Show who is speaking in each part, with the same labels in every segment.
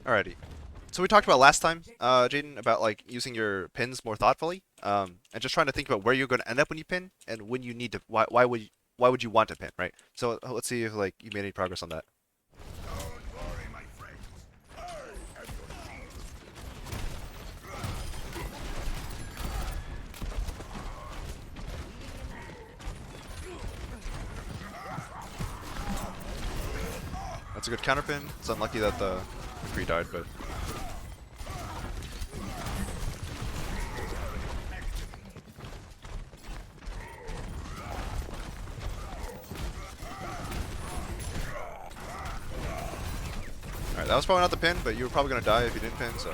Speaker 1: Alrighty. So we talked about last time, Jaden, about like using your pins more thoughtfully, and just trying to think about where you're going to end up when you pin and when you need to. Why would you want to pin, right? So let's see if like you made any progress on that. That's a good counter pin. It's unlucky that the McCree died, but alright, that was probably not the pin, but you were probably gonna die if you didn't pin. So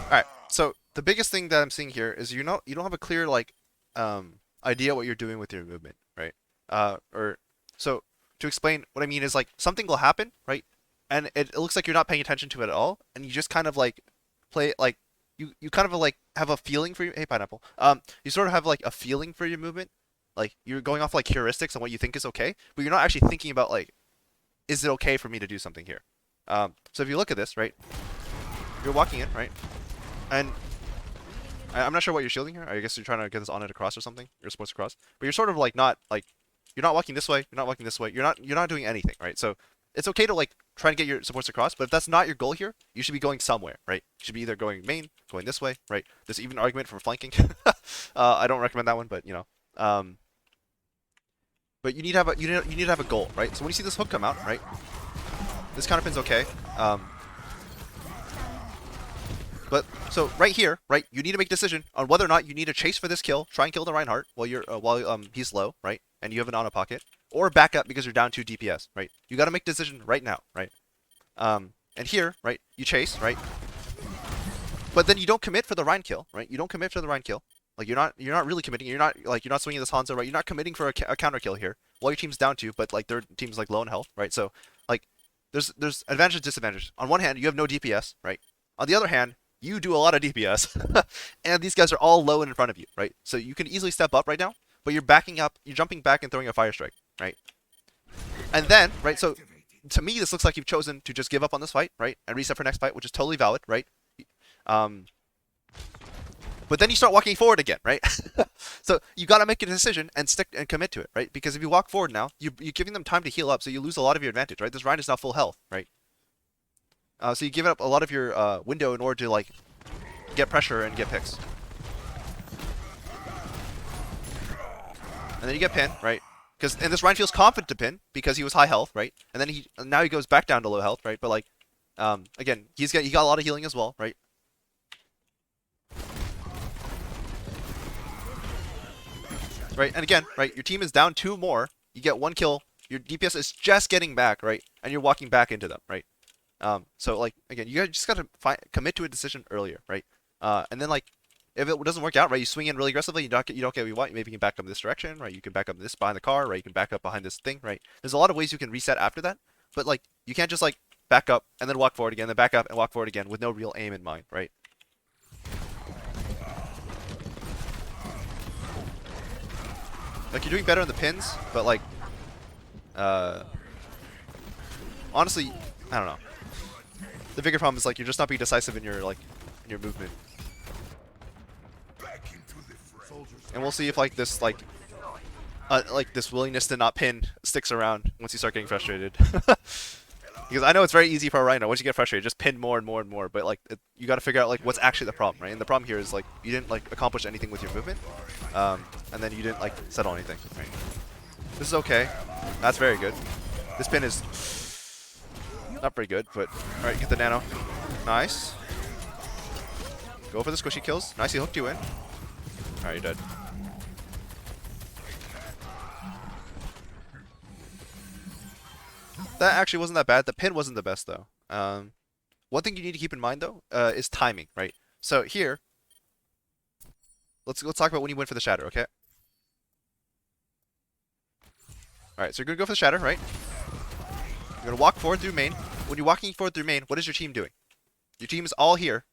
Speaker 1: alright, so the biggest thing that I'm seeing here is you don't have a clear like idea what you're doing with your movement, right? Or so to explain what I mean is like something will happen, right? And it looks like you're not paying attention to it at all, and you just kind of like play it like you kind of like have a feeling for your hey pineapple. You sort of have like a feeling for your movement, like you're going off like heuristics on what you think is okay, but you're not actually thinking about like is it okay for me to do something here? So if you look at this, right, you're walking in, right, and I'm not sure what you're shielding here. I guess you're trying to get this on it across or something. You're supposed to cross, but you're sort of like not like you're not walking this way. You're not walking this way. You're not doing anything, right? So it's okay to like try and get your supports across, but if that's not your goal here, you should be going somewhere, right? You should be either going main, going this way, right? There's even an argument for flanking. I don't recommend that one, but you know, but you need to have a you need to have a goal, right? So when you see this hook come out, right, this counterpin's okay. But so right here, right, you need to make a decision on whether or not you need to chase for this kill, try and kill the Reinhardt while you're while he's low, right, and you have an auto pocket, or back up because you're down 2 DPS, right? You got to make a decision right now, right? And here, right, you chase, right, but then you don't commit for the Rein kill, right? You don't commit for the Rein kill. Like you're not really committing. You're not swinging this Hanzo, right? You're not committing for a counter kill here while your team's down 2, but like their team's like low in health, right? So like there's advantages, disadvantages. On one hand, you have no DPS, right? On the other hand, you do a lot of DPS, and these guys are all low and in front of you, right? So you can easily step up right now, but you're backing up, you're jumping back and throwing a fire strike, right? And then, right, so to me, this looks like you've chosen to just give up on this fight, right, and reset for next fight, which is totally valid, right? Um, but then you start walking forward again, right? So you got to make a decision and stick and commit to it, right? Because if you walk forward now, you're giving them time to heal up, so you lose a lot of your advantage, right? This Ryan is now full health, right? So you give up a lot of your window in order to like get pressure and get picks. And then you get pinned, right? And this Ryan feels confident to pin because he was high health, right? And then now he goes back down to low health, right? But like, again, he got a lot of healing as well, right? Right, and again, right, your team is down 2 more. You get 1 kill. Your DPS is just getting back, right? And you're walking back into them, right? So like again, you just gotta commit to a decision earlier, right? And then like if it doesn't work out, right, you swing in really aggressively. You don't get what you want. Maybe you can back up in this direction, right? You can back up this behind the car, right? You can back up behind this thing, right? There's a lot of ways you can reset after that, but like you can't just like back up and then walk forward again, then back up and walk forward again with no real aim in mind, right? Like you're doing better on the pins, but like uh, honestly, I don't know. The bigger problem is like you're just not being decisive in your like in your movement. And we'll see if like this like this willingness to not pin sticks around once you start getting frustrated. Because I know it's very easy for a Rhino. Once you get frustrated, just pin more and more and more. But like you got to figure out like what's actually the problem, right? And the problem here is like you didn't like accomplish anything with your movement, and then you didn't like settle anything. Right? This is okay. That's very good. This pin is not very good, but all right, get the nano. Nice. Go for the squishy kills. Nice, he hooked you in. All right, you're dead. That actually wasn't that bad. The pin wasn't the best though. One thing you need to keep in mind though is timing, right? So here, let's talk about when you went for the shatter, okay? All right, so you're gonna go for the shatter, right? You're gonna walk forward through main. When you're walking forward through main, what is your team doing? Your team is all here,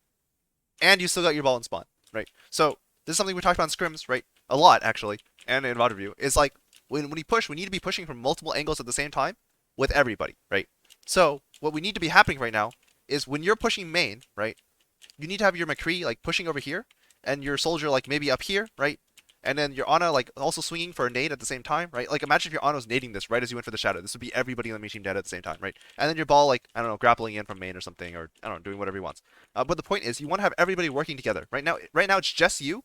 Speaker 1: and you still got your ball in spawn, right? So this is something we talked about in scrims, right? A lot actually. and in VOD review, is like when we push, we need to be pushing from multiple angles at the same time with everybody, right? So what we need to be happening right now is when you're pushing main, right? You need to have your McCree like pushing over here, and your soldier like maybe up here, right? And then your Ana like also swinging for a nade at the same time, right? Like imagine if your Ana's nading this right as you went for the shadow. This would be everybody on the main team dead at the same time, right? And then your ball like I don't know grappling in from main or something, or I don't know doing whatever he wants. But the point is you want to have everybody working together. Right now it's just you.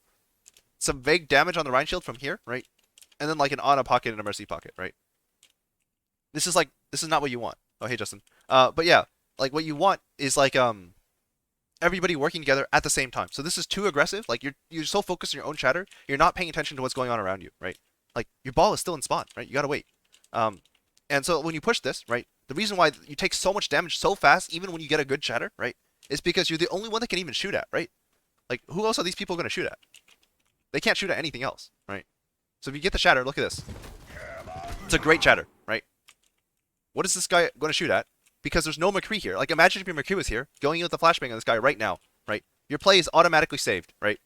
Speaker 1: Some vague damage on the Rein shield from here, right? And then like an Ana pocket and a Mercy pocket, right? This is not what you want. Oh hey Justin. But yeah, like what you want is like everybody working together at the same time. So this is too aggressive. Like you're so focused on your own chatter, you're not paying attention to what's going on around you, right? Like your ball is still in spawn, right? You gotta wait. And so when you push this, right, the reason why you take so much damage so fast, even when you get a good chatter, right, is because you're the only one that can even shoot at, right? Like who else are these people gonna shoot at? They can't shoot at anything else, right? So if you get the shatter, look at this. It's a great chatter, right? What is this guy gonna shoot at? Because there's no McCree here. Like imagine if your McCree was here, going in with the flashbang on this guy right now, right? Your play is automatically saved, right?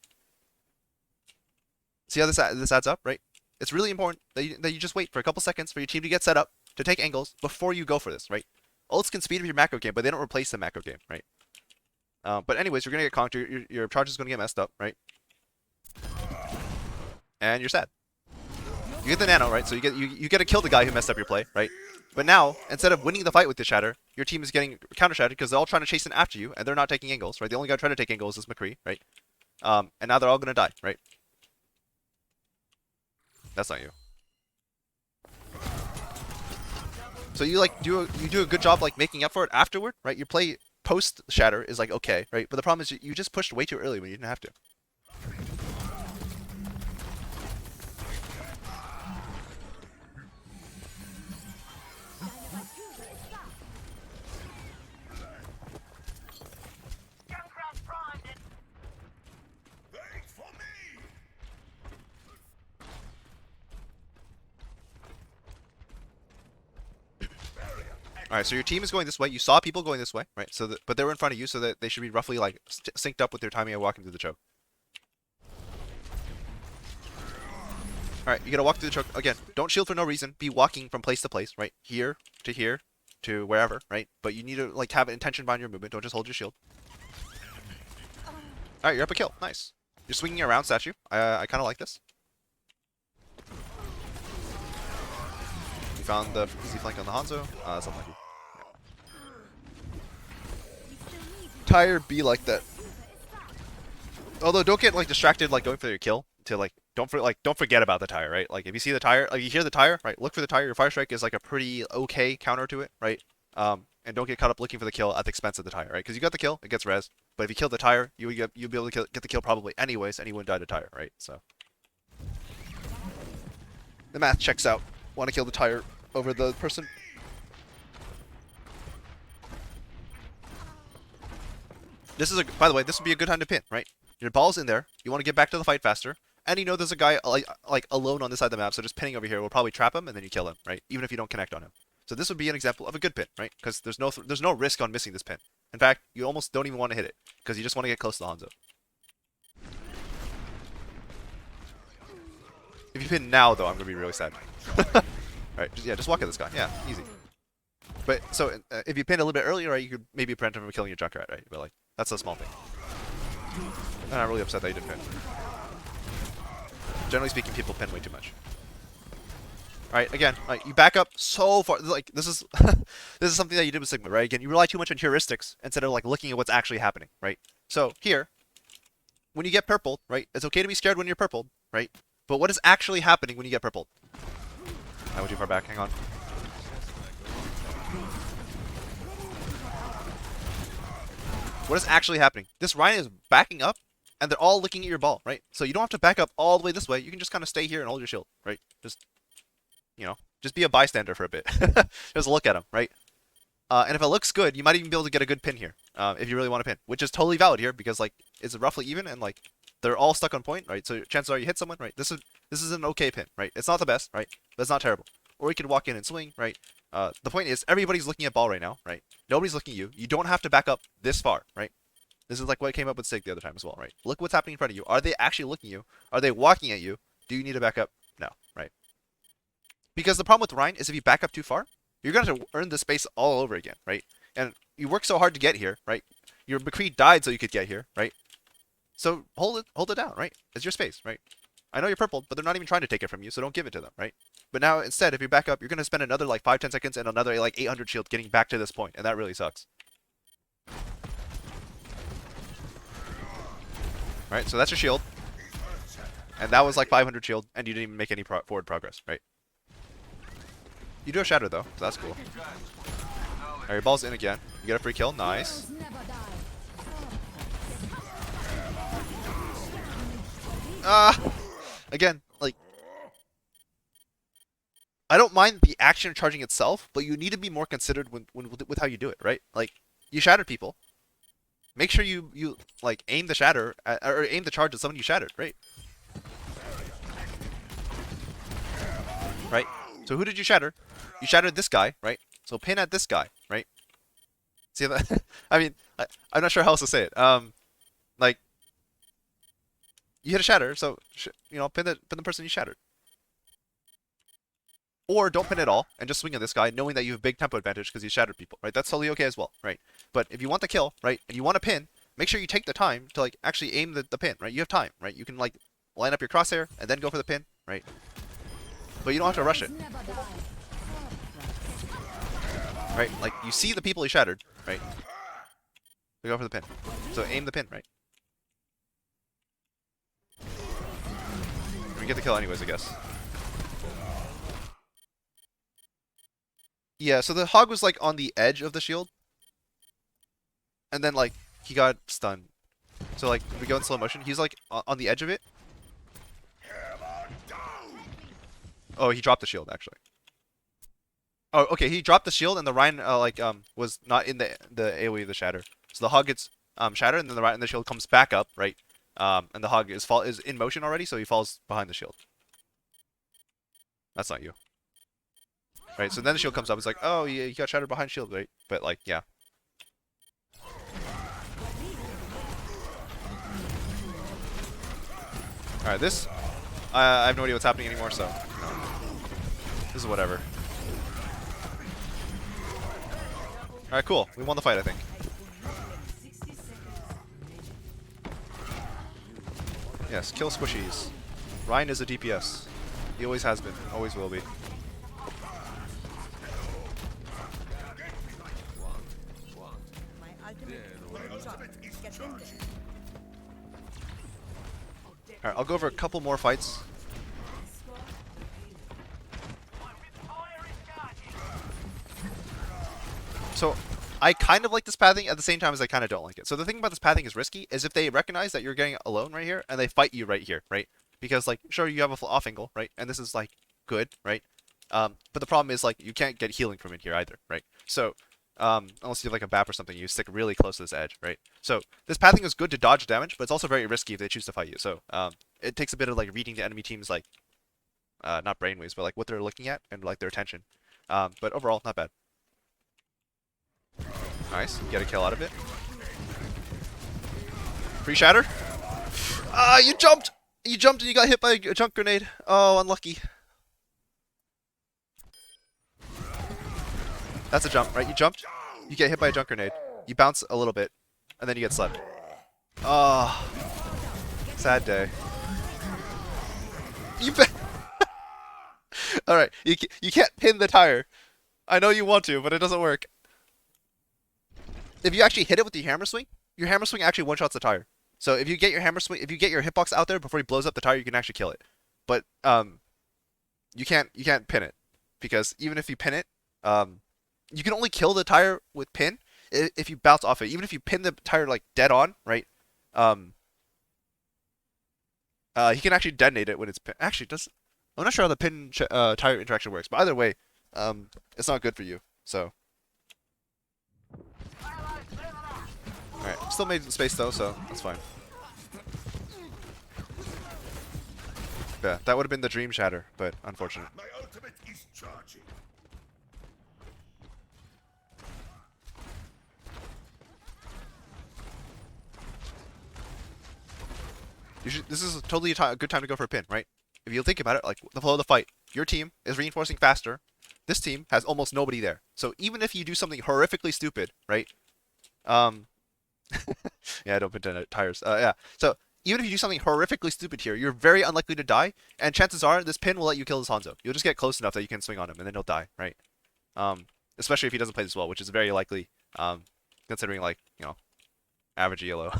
Speaker 1: See how this adds up, right? It's really important that you just wait for a couple seconds for your team to get set up to take angles before you go for this, right? Ults can speed up your macro game, but they don't replace the macro game, right? But anyways, you're gonna get conked. Your charge is gonna get messed up, right? And you're sad. You get the nano, right? So you get to kill the guy who messed up your play, right? But now, instead of winning the fight with the shatter, your team is getting counter shattered because they're all trying to chase in after you, and they're not taking angles, right? The only guy trying to take angles is McCree, right? And now they're all gonna die, right? That's not you. So you like do a good job like making up for it afterward, right? Your play post shatter is like okay, right? But the problem is you just pushed way too early when you didn't have to. Alright, so your team is going this way. You saw people going this way, right? But they were in front of you, so that they should be roughly like synced up with their timing of walking through the choke. Alright, you gotta walk through the choke. Again, don't shield for no reason. Be walking from place to place, right? Here to wherever, right? But you need to like have intention behind your movement. Don't just hold your shield. Alright, you're up a kill. Nice. You're swinging around statue. I kind of like this. You found the easy flank on the Hanzo. That's unlucky. Tire be like that. Although don't get like distracted like going for your kill to like don't forget about the tire, right? Like if you see the tire, like you hear the tire, right? Look for the tire. Your fire strike is like a pretty okay counter to it, right? And don't get caught up looking for the kill at the expense of the tire, right? Because you got the kill, it gets res. But if you kill the tire, you'll be able to get the kill probably anyways, and you wouldn't die to tire, right? So the math checks out. Want to kill the tire over the person. This is by the way, this would be a good time to pin, right? Your ball's in there. You want to get back to the fight faster, and you know there's a guy like alone on this side of the map, so just pinning over here will probably trap him, and then you kill him, right? Even if you don't connect on him. So this would be an example of a good pin, right? Because there's no risk on missing this pin. In fact, you almost don't even want to hit it because you just want to get close to the Hanzo. If you pin now, though, I'm gonna be really sad. Alright, just walk at this guy. Yeah, easy. But so if you pinned a little bit earlier, right, you could maybe prevent him from killing your Junkrat, right? But like that's a small thing. And I'm really upset that you didn't pin. Generally speaking, people pin way too much. Alright, again, like you back up so far. Like this is this is something that you did with Sigma, right? Again, you rely too much on heuristics instead of like looking at what's actually happening, right? So here, when you get purpled, right, it's okay to be scared when you're purpled, right? But what is actually happening when you get purpled? I went too far back. Hang on. What is actually happening? This Rein is backing up, and they're all looking at your ball, right? So you don't have to back up all the way this way. You can just kind of stay here and hold your shield, right? Just, you know, just be a bystander for a bit. Just look at him, right? And if it looks good, you might even be able to get a good pin here, if you really want to pin, which is totally valid here because like it's roughly even and like they're all stuck on point, right? So chances are you hit someone, right? This is an okay pin, right? It's not the best, right? But it's not terrible. Or you could walk in and swing, right? The point is everybody's looking at ball right now, right? Nobody's looking at you. You don't have to back up this far, right? This is like what came up with Sig the other time as well, right? Look what's happening in front of you. Are they actually looking at you? Are they walking at you? Do you need to back up? No, right? Because the problem with Rein is if you back up too far, you're going to earn the space all over again, right? And you worked so hard to get here, right? Your McCree died so you could get here, right? So hold it down, right? It's your space, right? I know you're purple, but they're not even trying to take it from you, so don't give it to them, right? But now instead, if you back up, you're gonna spend another like 5-10 seconds and another like 800 shield getting back to this point, and that really sucks. Right, so that's your shield, and that was like 500 shield, and you didn't even make any forward progress, right? You do have shatter though, so that's cool. Alright, your ball's in again. You get a free kill, nice. Again, like, I don't mind the action charging itself, but you need to be more considered with how you do it, right? Like, you shattered people. Make sure you like aim the shatter or aim the charge at someone you shattered, right? Right. So who did you shatter? You shattered this guy, right? So pin at this guy, right? See that? I mean, I'm not sure how else to say it. Like, you hit a shatter, so you know, pin the person you shattered. Or don't pin at all and just swing at this guy, knowing that you have big tempo advantage because you shattered people, right? That's totally okay as well, right? But if you want the kill, right, and you want to pin, make sure you take the time to like actually aim the pin, right? You have time, right? You can like line up your crosshair and then go for the pin, right? But you don't have to rush it, right? Like you see the people you shattered, right? You go for the pin, so aim the pin, right? We get the kill anyways, I guess. Yeah, so the hog was like on the edge of the shield. And then like he got stunned. So like if we go in slow motion, he's like on the edge of it. Oh, he dropped the shield actually. Oh, okay, he dropped the shield and the Rein was not in the AoE of the shatter. So the hog gets shattered and then the Rein and the shield comes back up, right? And the hog is in motion already, so he falls behind the shield. That's not you. Right, so then the shield comes up. It's like, oh, yeah, he got shattered behind shield, right? But like, yeah. All right, this I have no idea what's happening anymore, so you know, this is whatever. All right, cool. We won the fight, I think. Yes, kill squishies. Rein is a DPS. He always has been, always will be. Alright, I'll go over a couple more fights. So, I kind of like this pathing at the same time as I kind of don't like it. So the thing about this pathing is risky, is if they recognize that you're getting alone right here, and they fight you right here, right? Because, like, sure, you have a off angle, right? And this is, like, good, right? But the problem is, like, you can't get healing from in here either, right? So, unless you have, like, a BAP or something, you stick really close to this edge, right? So, this pathing is good to dodge damage, but it's also very risky if they choose to fight you. So, it takes a bit of, like, reading the enemy team's, like, not brainwaves, but, like, what they're looking at and, like, their attention. But overall, not bad. Nice. Get a kill out of it. Free shatter. Ah, you jumped! You jumped and you got hit by a junk grenade. Oh, unlucky. That's a jump, right? You jumped, you get hit by a junk grenade. You bounce a little bit, and then you get slept. Oh, sad day. You Alright, you can't pin the tire. I know you want to, but it doesn't work. If you actually hit it with your hammer swing actually one-shots the tire. So if you get your hammer swing, if you get your hitbox out there before he blows up the tire, you can actually kill it. But you can't pin it, because even if you pin it, you can only kill the tire with pin if you bounce off it. Even if you pin the tire like dead on, right? He can actually detonate it when it's pin. Actually, I'm not sure how the pin tire interaction works, but either way, it's not good for you. So. Alright, still made space though, so that's fine. Yeah, that would have been the dream shatter, but unfortunate. My ultimate is charging. This is totally a good time to go for a pin, right? if you think about it, like the flow of the fight, your team is reinforcing faster. This team has almost nobody there. So even if you do something horrifically stupid, right? Um, yeah, don't put tires. Yeah. So even if you do something horrifically stupid here, you're very unlikely to die, and chances are this pin will let you kill this Hanzo. You'll just get close enough that you can swing on him, and then he'll die, right? Especially if he doesn't play this well, which is very likely, considering like average ELO.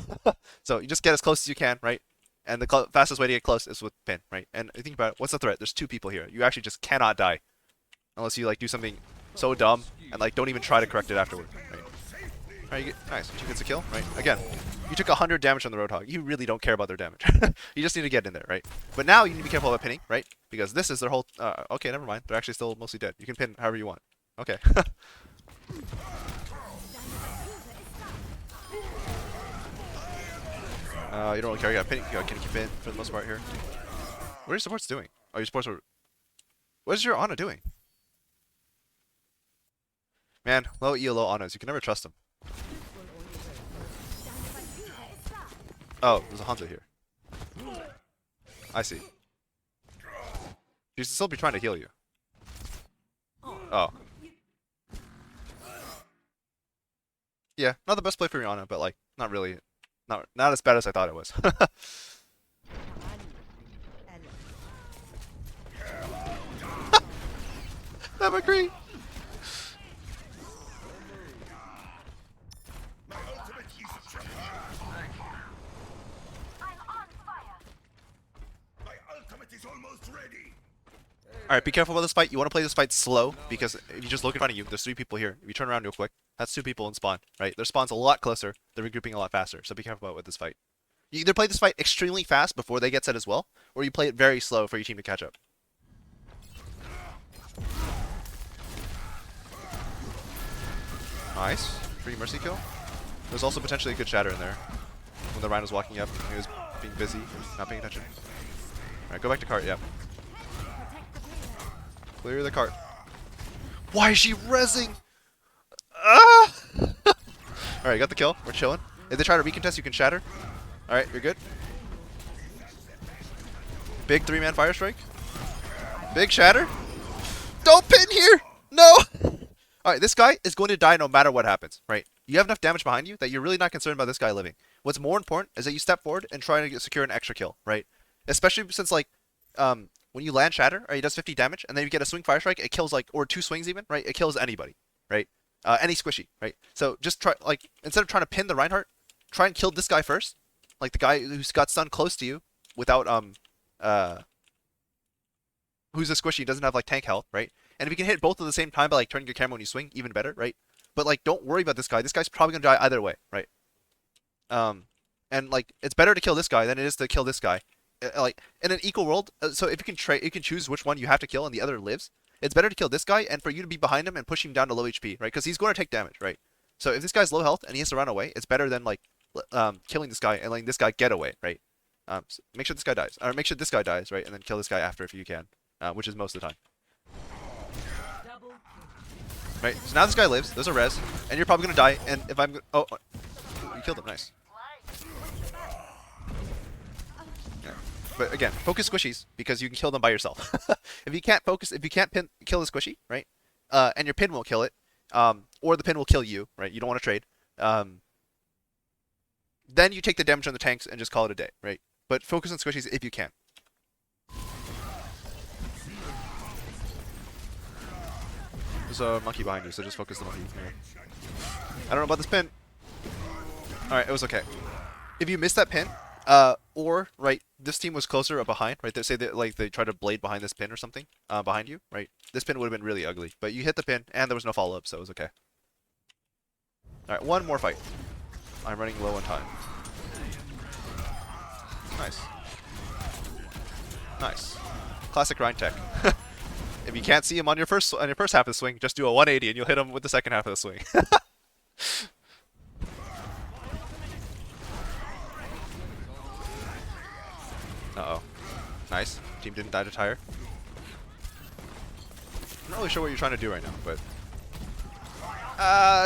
Speaker 1: So you just get as close as you can, right? And the fastest way to get close is with pin, right? And think about it, what's the threat? There's two people here. You actually just cannot die unless you like do something so dumb and like don't even try to correct it afterward, right? Right, nice. 2 gets a kill, right? Again, you took 100 damage on the Roadhog. You really don't care about their damage. You just need to get in there, right? But now you need to be careful about pinning, right? Because this is their whole... okay, never mind. They're actually still mostly dead. You can pin however you want. Okay. You don't really care. You got pinning. You got keep in for the most part here. What are your supports doing? Oh, your supports are... What is your Ana doing? Man, low ELO Anas. You can never trust them. Oh, there's a Hanzo here. I see. She should still be trying to heal you. Oh. Yeah, not the best play for Rihanna, but like, not really. Not as bad as I thought it was. I'm agree. Alright, be careful about this fight. You want to play this fight slow, because if you just look in front of you, there's 3 people here. If you turn around real quick, that's 2 people in spawn, right? Their spawn's a lot closer. They're regrouping a lot faster, so be careful about with this fight. You either play this fight extremely fast before they get set as well, or you play it very slow for your team to catch up. Nice. Free Mercy kill. There's also potentially a good shatter in there. When the Rein was walking up, he was being busy, not paying attention. Alright, go back to cart, yep. Clear the cart. Why is she rezzing? Ah! Alright, got the kill. We're chilling. If they try to recontest, you can shatter. Alright, you're good. Big 3-man fire strike. Big shatter. Don't pin here! No! Alright, this guy is going to die no matter what happens, right? You have enough damage behind you that you're really not concerned about this guy living. What's more important is that you step forward and try to secure an extra kill, right? Especially since, like, when you land shatter, right, he does 50 damage, and then you get a swing fire strike, it kills, like, or 2 swings even, right? It kills anybody, right? Any squishy, right? So just try, like, instead of trying to pin the Reinhardt, try and kill this guy first. Like, the guy who's got stunned close to you without, who's a squishy, doesn't have, like, tank health, right? And if you can hit both at the same time by, like, turning your camera when you swing, even better, right? But, like, don't worry about this guy. This guy's probably gonna die either way, right? And, like, it's better to kill this guy than it is to kill this guy. Like, in an equal world, so if you can choose which one you have to kill and the other lives, it's better to kill this guy and for you to be behind him and push him down to low HP, right? Because he's going to take damage, right? So if this guy's low health and he has to run away, it's better than, like, killing this guy and letting this guy get away, right? So make sure this guy dies, or make sure this guy dies, right? And then kill this guy after if you can, which is most of the time. Right, so now this guy lives, there's a res, and you're probably gonna die, and if I'm oh, you killed him, nice. Yeah. But again, focus squishies, because you can kill them by yourself. If you can't kill the squishy, right, and your pin won't kill it, or the pin will kill you, right, you don't want to trade, then you take the damage on the tanks and just call it a day, right? But focus on squishies if you can. There's a monkey behind you, so just focus the monkey. Yeah. I don't know about this pin. Alright, it was okay. If you missed that pin, or, right, this team was closer or behind, right, they say that, like, they try to blade behind this pin or something, behind you, right, this pin would have been really ugly. But you hit the pin, and there was no follow-up, so it was okay. Alright, one more fight. I'm running low on time. Nice. Nice. Classic Rein tech. If you can't see him on your first half of the swing, just do a 180 and you'll hit him with the second half of the swing. Uh-oh. Nice. Team didn't die to tire. I'm not really sure what you're trying to do right now, but...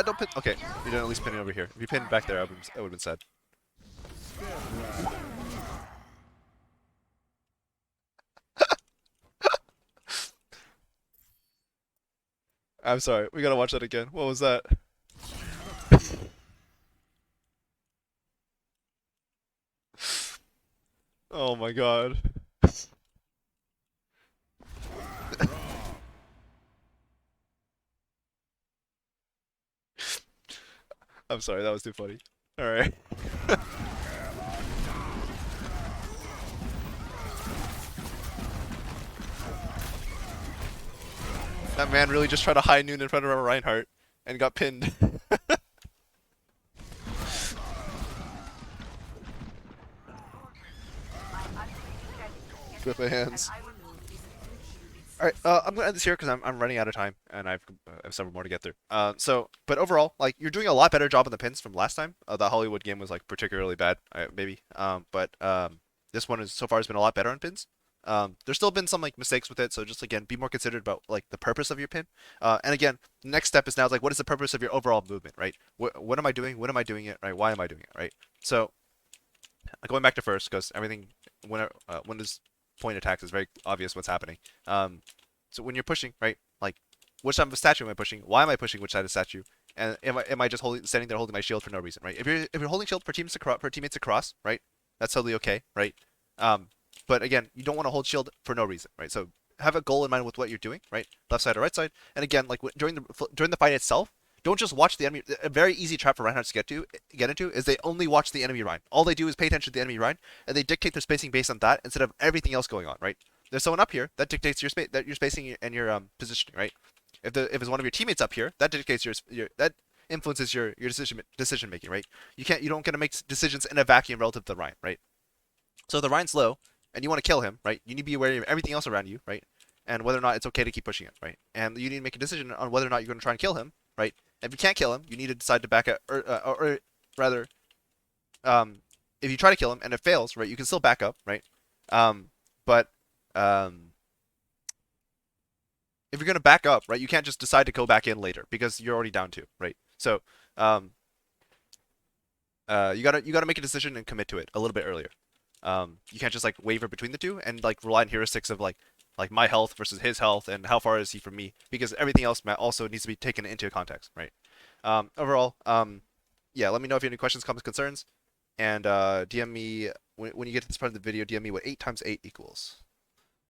Speaker 1: don't pin... Okay, you didn't at least pin it over here. If you pinned back there, it would have been sad. I'm sorry. We gotta watch that again. What was that? Oh my god. I'm sorry. That was too funny. All right. That man really just tried to high noon in front of a Reinhardt and got pinned. With my hands. All right, I'm gonna end this here because I'm running out of time and I have several more to get through. But overall, like you're doing a lot better job on the pins from last time. The Hollywood game was like particularly bad, maybe. This one is so far has been a lot better on pins. There's still been some like mistakes with it, so just again be more considerate about like the purpose of your pin. And again, the next step is now like what is the purpose of your overall movement, right? What am I doing? When am I doing it? Right? Why am I doing it? Right? So going back to first, because everything when this point attacks is very obvious what's happening. So when you're pushing, right, like which side of a statue am I pushing? Why am I pushing which side of the statue? And am I just standing there holding my shield for no reason, right? If you're holding shield for teammates across, right, that's totally okay, right? Um, but again, you don't want to hold shield for no reason, right? So have a goal in mind with what you're doing, right? Left side or right side. And again, like during the fight itself, don't just watch the enemy. A very easy trap for Reinhardt to get into is they only watch the enemy Rein. All they do is pay attention to the enemy Rein, and they dictate their spacing based on that instead of everything else going on. Right? There's someone up here that dictates your space, that your spacing and your positioning. Right? If it's one of your teammates up here, that dictates your that influences your decision making. Right? You don't get to make decisions in a vacuum relative to the Rein. Right? So if the Rein's low, and you want to kill him. Right? You need to be aware of everything else around you. Right? And whether or not it's okay to keep pushing it. Right? And you need to make a decision on whether or not you're going to try and kill him. Right? If you can't kill him, you need to decide to back up, or rather, um, if you try to kill him and it fails, right, you can still back up, right? Um, but if you're gonna back up, right, you can't just decide to go back in later because you're already down two, right? So, um, you gotta make a decision and commit to it a little bit earlier. You can't just like waver between the two and like rely on heuristics of like my health versus his health and how far is he from me because everything else also needs to be taken into context, right? Overall, yeah, let me know if you have any questions, comments, concerns, and DM me when you get to this part of the video. DM me what 8 times 8 equals.